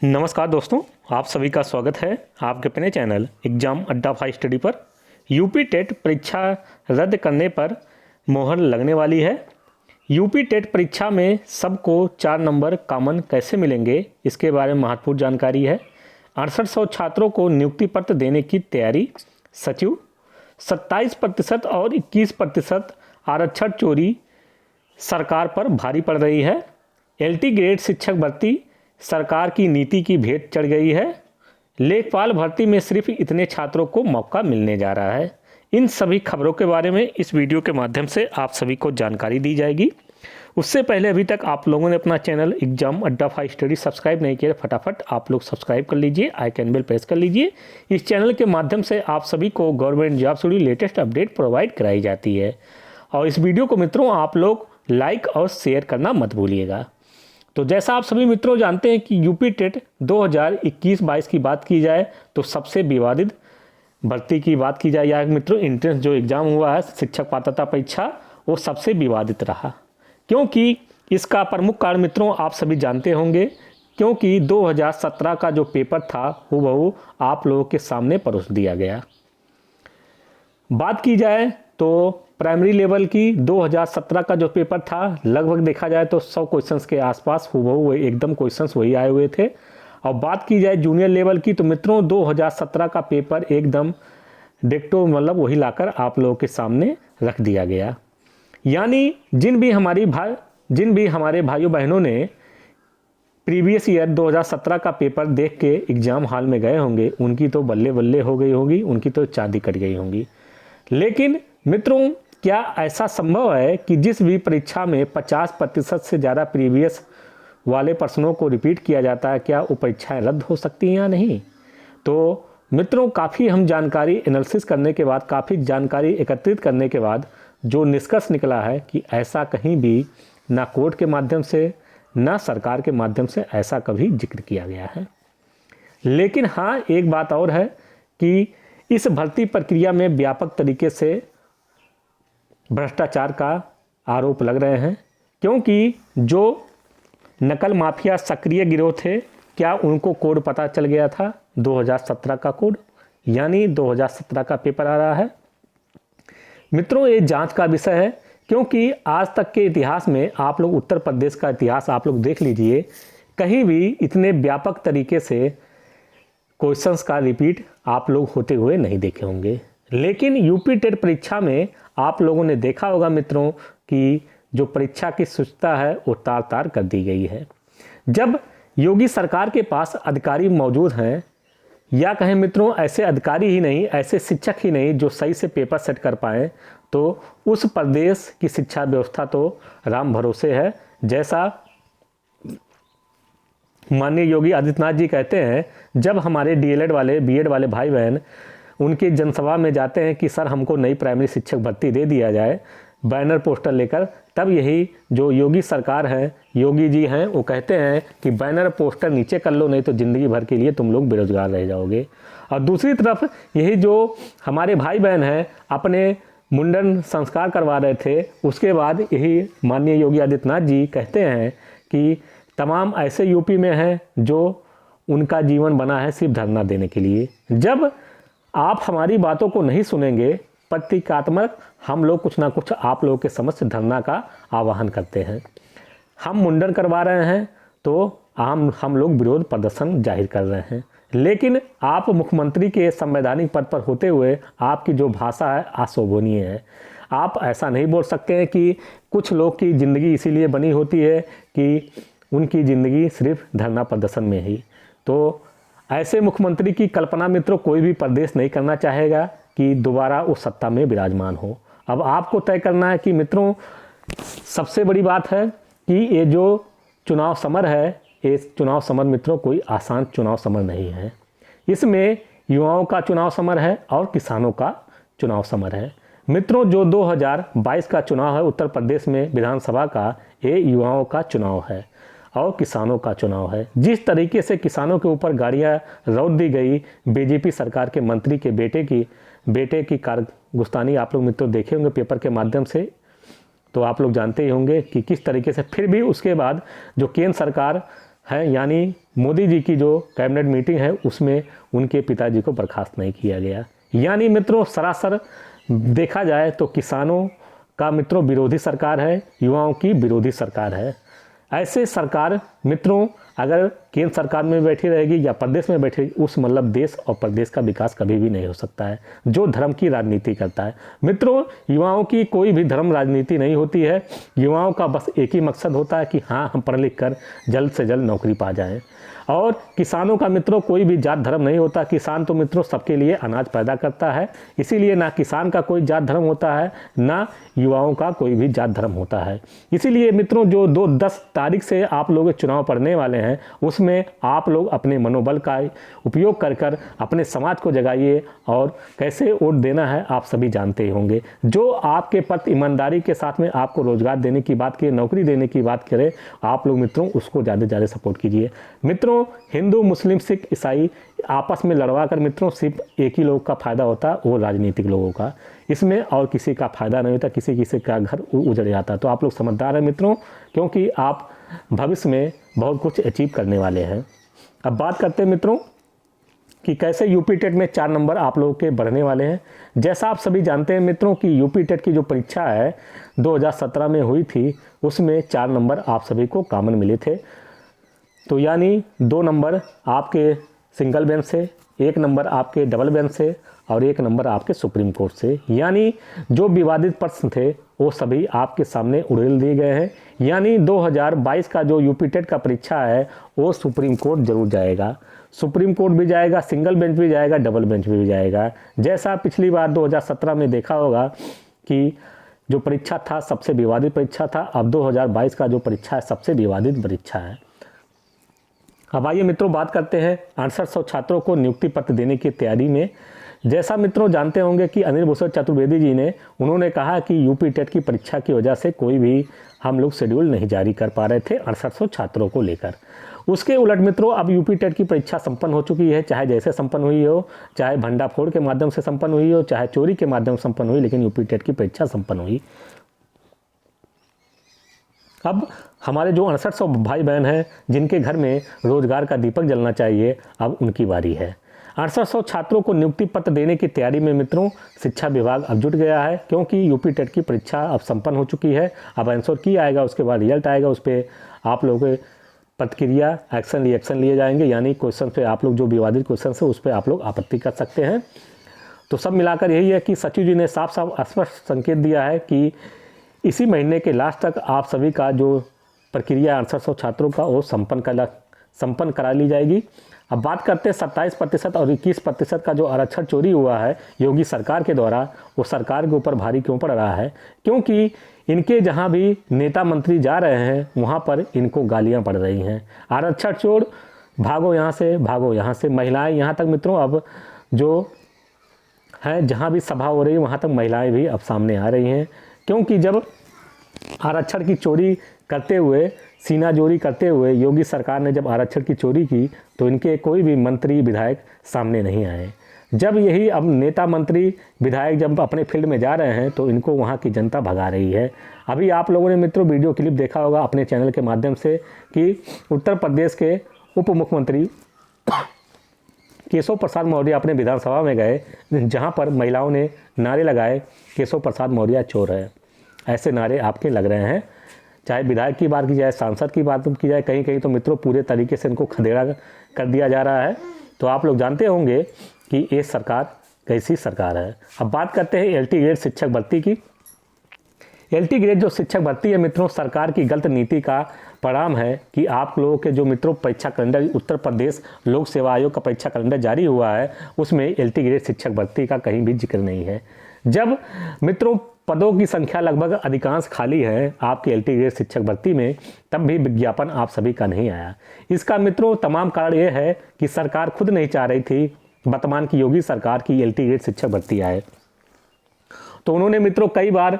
नमस्कार दोस्तों, आप सभी का स्वागत है आपके अपने चैनल एग्जाम अड्डा 5 स्टडी पर। यूपी टेट परीक्षा रद्द करने पर मोहर लगने वाली है। यूपी टेट परीक्षा में सबको 4 नंबर कॉमन कैसे मिलेंगे, इसके बारे में महत्वपूर्ण जानकारी है। 6800 छात्रों को नियुक्ति पत्र देने की तैयारी। सचिव 27% और 21% आरक्षण चोरी सरकार पर भारी पड़ रही है। एलटी ग्रेड शिक्षक भर्ती सरकार की नीति की भेंट चढ़ गई है। लेखपाल भर्ती में सिर्फ इतने छात्रों को मौका मिलने जा रहा है। इन सभी खबरों के बारे में इस वीडियो के माध्यम से आप सभी को जानकारी दी जाएगी। उससे पहले अभी तक आप लोगों ने अपना चैनल एग्जाम अड्डा 5 स्टडी सब्सक्राइब नहीं किया, फटाफट आप लोग सब्सक्राइब कर लीजिए, आइकन बेल प्रेस कर लीजिए। इस चैनल के माध्यम से आप सभी को गवर्नमेंट जॉब से जुड़ी लेटेस्ट अपडेट प्रोवाइड कराई जाती है। और इस वीडियो को मित्रों आप लोग लाइक और शेयर करना मत भूलिएगा। तो जैसा आप सभी मित्रों जानते हैं कि यूपी टेट 2021-22 की बात की जाए तो सबसे विवादित भर्ती की बात की जाए या मित्रों एंट्रेंस जो एग्ज़ाम हुआ है शिक्षक पात्रता परीक्षा, वो सबसे विवादित रहा। क्योंकि इसका प्रमुख कारण मित्रों आप सभी जानते होंगे, क्योंकि 2017 का जो पेपर था हूबहू आप लोगों के सामने परोस दिया गया। बात की जाए तो प्राइमरी लेवल की 2017 का जो पेपर था लगभग देखा जाए तो 100 क्वेश्चंस के आसपास हूबहू एकदम क्वेश्चंस वही आए हुए थे। और बात की जाए जूनियर लेवल की तो मित्रों 2017 का पेपर एकदम डिक्टो मतलब वही लाकर आप लोगों के सामने रख दिया गया। यानी जिन भी हमारे भाइयों बहनों ने प्रीवियस ईयर 2017 का पेपर देख के एग्ज़ाम हॉल में गए होंगे उनकी तो बल्ले बल्ले हो गई होगी, उनकी तो चांदी कट गई होंगी। लेकिन मित्रों क्या ऐसा संभव है कि जिस भी परीक्षा में 50% से ज़्यादा प्रीवियस वाले प्रश्नों को रिपीट किया जाता है, क्या वो परीक्षाएं रद्द हो सकती हैं या नहीं? तो मित्रों काफ़ी हम जानकारी एनालिसिस करने के बाद, काफ़ी जानकारी एकत्रित करने के बाद जो निष्कर्ष निकला है कि ऐसा कहीं भी ना कोर्ट के माध्यम से ना सरकार के माध्यम से ऐसा कभी जिक्र किया गया है। लेकिन हाँ, एक बात और है कि इस भर्ती प्रक्रिया में व्यापक तरीके से भ्रष्टाचार का आरोप लग रहे हैं, क्योंकि जो नकल माफिया सक्रिय गिरोह थे, क्या उनको कोड पता चल गया था 2017 का कोड, यानी 2017 का पेपर आ रहा है। मित्रों ये जांच का विषय है, क्योंकि आज तक के इतिहास में आप लोग उत्तर प्रदेश का इतिहास आप लोग देख लीजिए, कहीं भी इतने व्यापक तरीके से क्वेश्चंस का रिपीट आप लोग होते हुए नहीं देखे होंगे। लेकिन यूपी टेट परीक्षा में आप लोगों ने देखा होगा मित्रों कि जो परीक्षा की शुद्धता है वो तार तार कर दी गई है। जब योगी सरकार के पास अधिकारी मौजूद हैं, या कहें मित्रों ऐसे अधिकारी ही नहीं, ऐसे शिक्षक ही नहीं जो सही से पेपर सेट कर पाएँ, तो उस प्रदेश की शिक्षा व्यवस्था तो राम भरोसे है। जैसा माननीय योगी आदित्यनाथ जी कहते हैं, जब हमारे डीएलएड वाले बीएड वाले भाई बहन उनके जनसभा में जाते हैं कि सर हमको नई प्राइमरी शिक्षक भर्ती दे दिया जाए बैनर पोस्टर लेकर, तब यही जो योगी सरकार है, योगी जी हैं, वो कहते हैं कि बैनर पोस्टर नीचे कर लो, नहीं तो ज़िंदगी भर के लिए तुम लोग बेरोजगार रह जाओगे। और दूसरी तरफ यही जो हमारे भाई बहन हैं अपने मुंडन संस्कार करवा रहे थे, उसके बाद यही माननीय योगी आदित्यनाथ जी कहते हैं कि तमाम ऐसे यूपी में हैं जो उनका जीवन बना है सिर्फ धरना देने के लिए। जब आप हमारी बातों को नहीं सुनेंगे, प्रतीकात्मक हम लोग कुछ ना कुछ आप लोगों के समक्ष धरना का आह्वान करते हैं। हम मुंडन करवा रहे हैं तो हम लोग विरोध प्रदर्शन जाहिर कर रहे हैं। लेकिन आप मुख्यमंत्री के संवैधानिक पद पर होते हुए आपकी जो भाषा है अशोभनीय है। आप ऐसा नहीं बोल सकते हैं कि कुछ लोग की ज़िंदगी इसीलिए बनी होती है कि उनकी ज़िंदगी सिर्फ धरना प्रदर्शन में ही। तो ऐसे मुख्यमंत्री की कल्पना मित्रों कोई भी प्रदेश नहीं करना चाहेगा कि दोबारा उस सत्ता में विराजमान हो। अब आपको तय करना है कि मित्रों सबसे बड़ी बात है कि ये जो चुनाव समर है, ये चुनाव समर मित्रों कोई आसान चुनाव समर नहीं है। इसमें युवाओं का चुनाव समर है और किसानों का चुनाव समर है। मित्रों जो 2022 का चुनाव है उत्तर प्रदेश में विधानसभा का, ये युवाओं का चुनाव है और किसानों का चुनाव है। जिस तरीके से किसानों के ऊपर गाड़ियां रौंद दी गई बीजेपी सरकार के मंत्री के बेटे की कारगुस्तानी आप लोग मित्रों देखे होंगे पेपर के माध्यम से, तो आप लोग जानते ही होंगे कि किस तरीके से फिर भी उसके बाद जो केंद्र सरकार है, यानी मोदी जी की जो कैबिनेट मीटिंग है उसमें उनके पिताजी को बर्खास्त नहीं किया गया। यानी मित्रों सरासर देखा जाए तो किसानों का मित्रों विरोधी सरकार है, युवाओं की विरोधी सरकार है। ऐसे सरकार मित्रों अगर केंद्र सरकार में बैठी रहेगी या प्रदेश में बैठी रहेगी, उस मतलब देश और प्रदेश का विकास कभी भी नहीं हो सकता है, जो धर्म की राजनीति करता है। मित्रों युवाओं की कोई भी धर्म राजनीति नहीं होती है। युवाओं का बस एक ही मकसद होता है कि हाँ हम पढ़ लिख कर जल्द से जल्द नौकरी पा जाएं। और किसानों का मित्रों कोई भी जात धर्म नहीं होता। किसान तो मित्रों सबके लिए अनाज पैदा करता है, इसीलिए ना किसान का कोई जात धर्म होता है, ना युवाओं का कोई भी जात धर्म होता है। इसीलिए मित्रों जो 10 तारीख से आप लोग चुनाव पड़ने वाले हैं, उसमें आप लोग अपने मनोबल का उपयोग कर कर अपने समाज को जगाइए। और कैसे वोट देना है आप सभी जानते ही होंगे। जो आपके प्रति ईमानदारी के साथ में आपको रोजगार देने की बात करे, नौकरी देने की बात करे, आप लोग मित्रों उसको ज़्यादा से ज़्यादा सपोर्ट कीजिए। मित्रों हिंदू मुस्लिम सिख ईसाई आपस में लड़वा कर मित्रों सिर्फ एक ही लोग का फायदा होता है, वो राजनीतिक लोगों का। इसमें और किसी का फायदा नहीं होता, किसी का घर उजड़ जाता। तो आप लोग समझदार हैं मित्रों, क्योंकि आप भविष्य में बहुत कुछ अचीव करने वाले हैं। अब बात करते हैं मित्रों कि कैसे यूपी टेट में 4 नंबर आप लोगों के बढ़ने वाले हैं। जैसा आप सभी जानते हैं मित्रों कि यूपी टेट की जो परीक्षा है 2017 में हुई थी, उसमें 4 नंबर आप सभी को कॉमन मिले थे। तो यानी 2 नंबर आपके सिंगल बेंच से, 1 नंबर आपके डबल बेंच से और 1 नंबर आपके सुप्रीम कोर्ट से। यानी जो विवादित प्रश्न थे वो सभी आपके सामने उड़ेल दिए गए हैं। यानी 2022 का जो यूपी टेट का परीक्षा है वो सुप्रीम कोर्ट जरूर जाएगा। सुप्रीम कोर्ट भी जाएगा, सिंगल बेंच भी जाएगा, डबल बेंच भी जाएगा। जैसा पिछली बार 2017 में देखा होगा कि जो परीक्षा था सबसे विवादित परीक्षा था, अब 2022 का जो परीक्षा है सबसे विवादित परीक्षा है। अब आइए मित्रों बात करते हैं 6800 छात्रों को नियुक्ति पत्र देने की तैयारी में। जैसा मित्रों जानते होंगे कि अनिल भूषण चतुर्वेदी जी ने उन्होंने कहा कि यूपी टेट की परीक्षा की वजह से कोई भी हम लोग शेड्यूल नहीं जारी कर पा रहे थे 6800 छात्रों को लेकर। उसके उलट मित्रों अब यूपी टेट की परीक्षा संपन्न हो चुकी है। चाहे जैसे संपन्न हुई हो, चाहे भंडाफोड़ के माध्यम से संपन्न हुई हो, चाहे चोरी के माध्यम से संपन्न हुई, लेकिन यूपी टेट की परीक्षा संपन्न हुई। अब हमारे जो 6800 भाई बहन हैं जिनके घर में रोजगार का दीपक जलना चाहिए, अब उनकी बारी है। 6800 छात्रों को नियुक्ति पत्र देने की तैयारी में मित्रों शिक्षा विभाग अब जुट गया है, क्योंकि यूपी टेट की परीक्षा अब संपन्न हो चुकी है। अब आंसर की आएगा, उसके बाद रिजल्ट आएगा, उस पर आप लोगों के प्रतिक्रिया एक्शन लिए जाएंगे। यानी क्वेश्चन पे आप लोग जो विवादित क्वेश्चन है उस पर आप लोग आपत्ति कर सकते हैं। तो सब मिलाकर यही है कि सचिव जी ने साफ साफ स्पष्ट संकेत दिया है कि इसी महीने के लास्ट तक आप सभी का जो प्रक्रिया 6800 छात्रों का वो संपन्न करा ली जाएगी। अब बात करते हैं 27% और 21% का जो आरक्षण चोरी हुआ है योगी सरकार के द्वारा, वो सरकार के ऊपर भारी क्यों पड़ रहा है? क्योंकि इनके जहां भी नेता मंत्री जा रहे हैं वहां पर इनको गालियां पड़ रही हैं। आरक्षण चोर, भागो यहाँ से, भागो यहाँ से। महिलाएं यहाँ तक मित्रों अब जो है जहाँ भी सभा हो रही है वहाँ तक महिलाएं भी अब सामने आ रही हैं, क्योंकि जब आरक्षण की चोरी करते हुए, सीनाजोरी करते हुए योगी सरकार ने जब आरक्षण की चोरी की तो इनके कोई भी मंत्री विधायक सामने नहीं आए। जब यही अब नेता मंत्री विधायक जब अपने फील्ड में जा रहे हैं तो इनको वहाँ की जनता भगा रही है। अभी आप लोगों ने मित्रों वीडियो क्लिप देखा होगा अपने चैनल के माध्यम से कि उत्तर प्रदेश के उप मुख्यमंत्री केशव प्रसाद मौर्य अपने विधानसभा में गए, जहां पर महिलाओं ने नारे लगाए केशव प्रसाद मौर्य चोर है। ऐसे नारे आपके लग रहे हैं, चाहे विधायक की बात की जाए, सांसद की बात की जाए, कहीं कहीं तो मित्रों पूरे तरीके से इनको खदेड़ा कर दिया जा रहा है। तो आप लोग जानते होंगे कि ये सरकार कैसी सरकार है। अब बात करते हैं LT ग्रेड शिक्षक भर्ती की। LT ग्रेड जो शिक्षक भर्ती है मित्रों सरकार की गलत नीति का परिणाम है कि आप लोगों के जो मित्रों परीक्षा कैलेंडर उत्तर प्रदेश लोक सेवा आयोग का परीक्षा कैलेंडर जारी हुआ है उसमें LT ग्रेड शिक्षक भर्ती का कहीं भी जिक्र नहीं है। जब मित्रों पदों की संख्या लगभग अधिकांश खाली है आपके LT ग्रेड शिक्षक भर्ती में, तब भी विज्ञापन आप सभी का नहीं आया। इसका मित्रों तमाम कारण ये है कि सरकार खुद नहीं चाह रही थी वर्तमान की योगी सरकार की LT ग्रेड शिक्षक भर्ती आए। तो उन्होंने मित्रों कई बार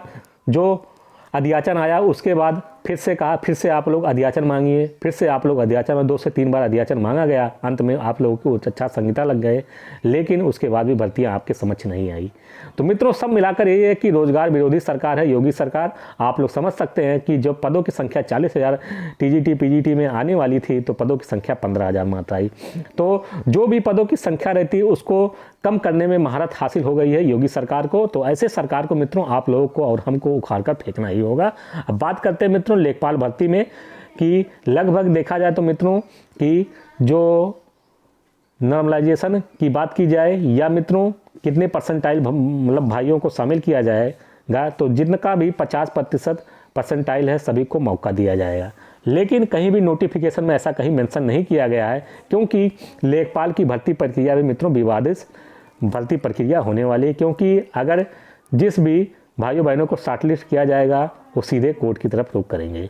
जो अध्याचन आया उसके बाद फिर से कहा, फिर से आप लोग अध्याचन मांगिए, फिर से आप लोग अध्याचन में 2 से 3 बार अध्याचन मांगा गया। अंत में आप लोगों की उच्च शिक्षा संहिता लग गए, लेकिन उसके बाद भी भर्तियां आपके समक्ष नहीं आई। तो मित्रों, सब मिलाकर ये है कि रोजगार विरोधी सरकार है योगी सरकार। आप लोग समझ सकते हैं कि जो पदों की संख्या 40,000 टीजीटी पीजीटी में आने वाली थी, तो पदों की संख्या 15,000 मात्र आई। तो जो भी पदों की संख्या रहती है उसको कम करने में महारत हासिल हो गई है योगी सरकार को। तो ऐसे सरकार को मित्रों आप लोगों को और हमको उखाड़ कर फेंकना ही होगा। अब बात करते हैं मित्रों लेखपाल भर्ती में कि लगभग देखा जाए तो मित्रों कि जो नॉर्मलाइजेशन की बात की जाए या मित्रों कितने परसेंटाइल मतलब भाइयों को शामिल किया जाएगा, तो जिनका भी 50% परसेंटाइल है सभी को मौका दिया जाएगा। लेकिन कहीं भी नोटिफिकेशन में ऐसा कहीं मेंशन नहीं किया गया है, क्योंकि लेखपाल की भर्ती प्रक्रिया भी मित्रों विवादित भर्ती प्रक्रिया होने वाली है। क्योंकि अगर जिस भी भाइयों बहनों को शॉर्टलिस्ट किया जाएगा वो सीधे कोर्ट की तरफ रुख करेंगे।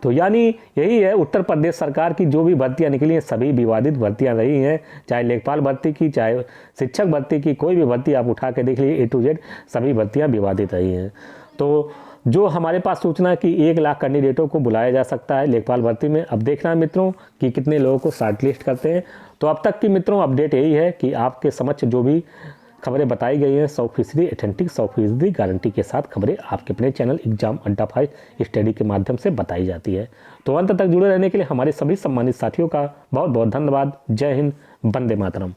तो यानी यही है, उत्तर प्रदेश सरकार की जो भी भर्तियां निकली हैं सभी विवादित भर्तियां रही हैं, चाहे लेखपाल भर्ती की, चाहे शिक्षक भर्ती की, कोई भी भर्ती आप उठा के देख लीजिए A to Z सभी भर्तियां विवादित रही हैं। तो जो हमारे पास सूचना कि 1 लाख कैंडिडेटों को बुलाया जा सकता है लेखपाल भर्ती में। अब देखना है मित्रों कि कितने लोगों को शॉर्टलिस्ट करते हैं। तो अब तक की मित्रों अपडेट यही है कि आपके समक्ष जो भी खबरें बताई गई हैं 100% ऑथेंटिक 100% गारंटी के साथ खबरें आपके अपने चैनल एग्जाम अड्डा 5 स्टडी के माध्यम से बताई जाती है। तो अंत तक जुड़े रहने के लिए हमारे सभी सम्मानित साथियों का बहुत बहुत धन्यवाद। जय हिंद, वंदे मातरम।